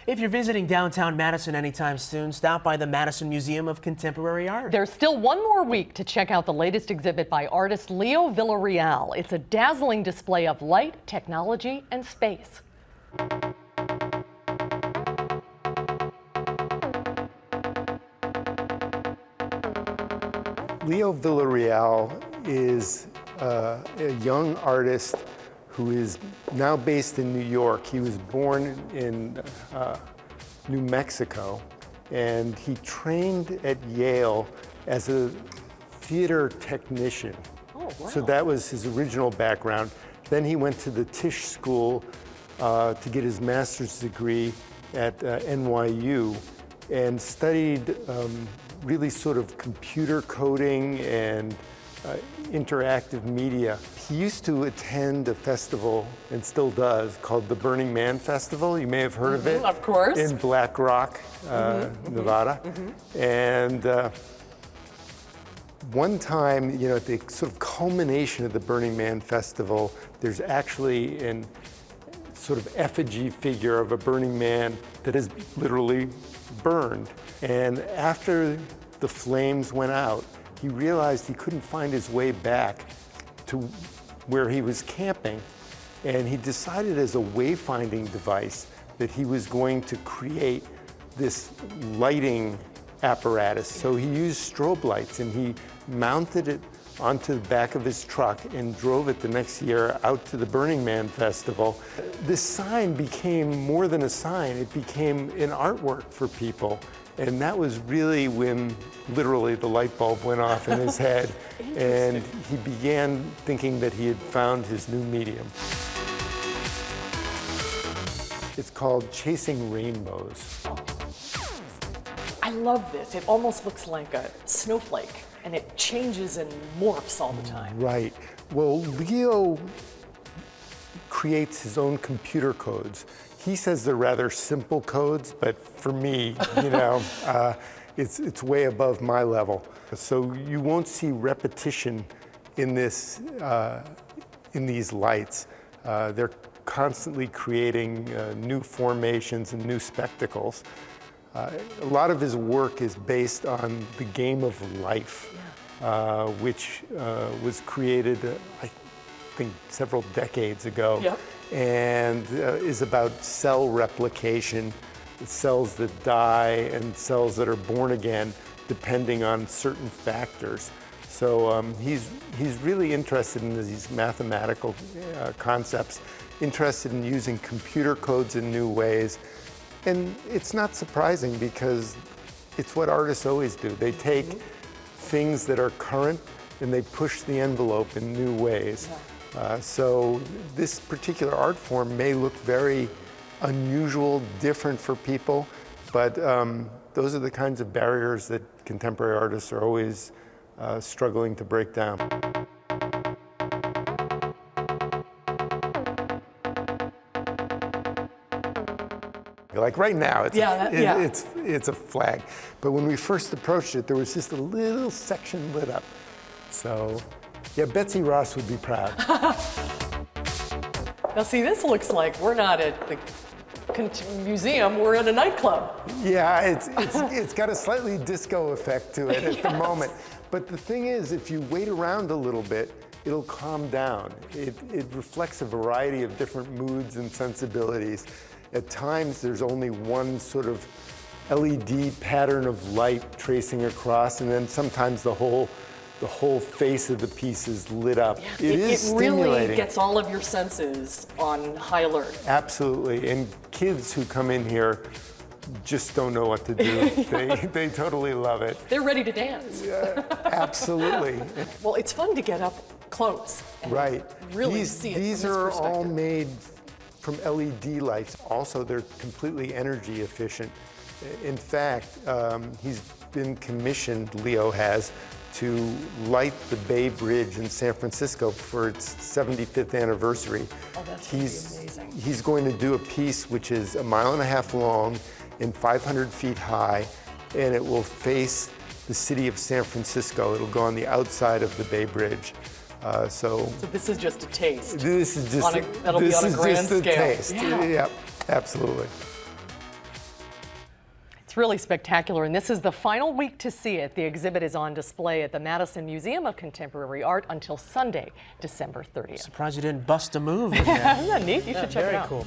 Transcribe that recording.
If you're visiting downtown Madison anytime soon, stop by the Madison Museum of Contemporary Art. There's still one more week to check out the latest exhibit by artist Leo Villarreal. It's a dazzling display of light, technology, and space. Leo Villarreal is a young artist who is now based in New York. He was born in New Mexico, and he trained at Yale as a theater technician. Oh, wow. So that was his original background. Then he went to the Tisch School to get his master's degree at NYU and studied really sort of computer coding and interactive media. He used to attend a festival, and still does, called the Burning Man Festival. You may have heard of it. Of course. In Black Rock, Nevada. And one time, you know, at the sort of culmination of the Burning Man Festival, there's actually an sort of effigy figure of a Burning Man that is literally burned. And after the flames went out, he realized he couldn't find his way back to where he was camping. And he decided as a wayfinding device that he was going to create this lighting apparatus. So he used strobe lights, and he mounted it onto the back of his truck and drove it the next year out to the Burning Man Festival. This sign became more than a sign, it became an artwork for people. And that was really when literally the light bulb went off in his head, and he began thinking that he had found his new medium. It's called Chasing Rainbows. I love this. It almost looks like a snowflake, and it changes and morphs all the time. Right. Well, Leo creates his own computer codes. He says they're rather simple codes, but for me, you know, it's way above my level. So you won't see repetition in this, in these lights. They're constantly creating new formations and new spectacles. A lot of his work is based on the game of life, which was created, I think, several decades ago. Yep. And is about cell replication, cells that die and cells that are born again, depending on certain factors. So he's really interested in these mathematical concepts, interested in using computer codes in new ways. And it's not surprising, because it's what artists always do. They take things that are current and they push the envelope in new ways. So this particular art form may look very unusual, different for people, but those are the kinds of barriers that contemporary artists are always struggling to break down. Like right now, it's a flag. But when we first approached it, there was just a little section lit up. So, yeah, Betsy Ross would be proud. Now see, this looks like we're not at the museum, we're in a nightclub. Yeah, it's got a slightly disco effect to it at the moment. But the thing is, if you wait around a little bit, it'll calm down. It reflects a variety of different moods and sensibilities. At times, there's only one sort of LED pattern of light tracing across, and then sometimes the whole face of the piece is lit up. Yeah. It is really stimulating. gets all of your senses on high alert. Absolutely, and kids who come in here just don't know what to do. They totally love it. They're ready to dance. Yeah, absolutely. Well, it's fun to get up close and Right. really see it from These this are all perspective. made from LED lights. Also, they're completely energy efficient. In fact, he's been commissioned, Leo has, to light the Bay Bridge in San Francisco for its 75th anniversary. Oh, that's gonna be amazing. He's going to do a piece which is 1.5 miles long and 500 feet high, and it will face the city of San Francisco. It'll go on the outside of the Bay Bridge. So this is just a taste. This is just that'll be on a grand just a scale. taste. Yeah. Yep, absolutely. It's really spectacular, and this is the final week to see it. The exhibit is on display at the Madison Museum of Contemporary Art until Sunday, December 30th. Surprised you didn't bust a move with that. Isn't that neat? You should check it Very out. cool.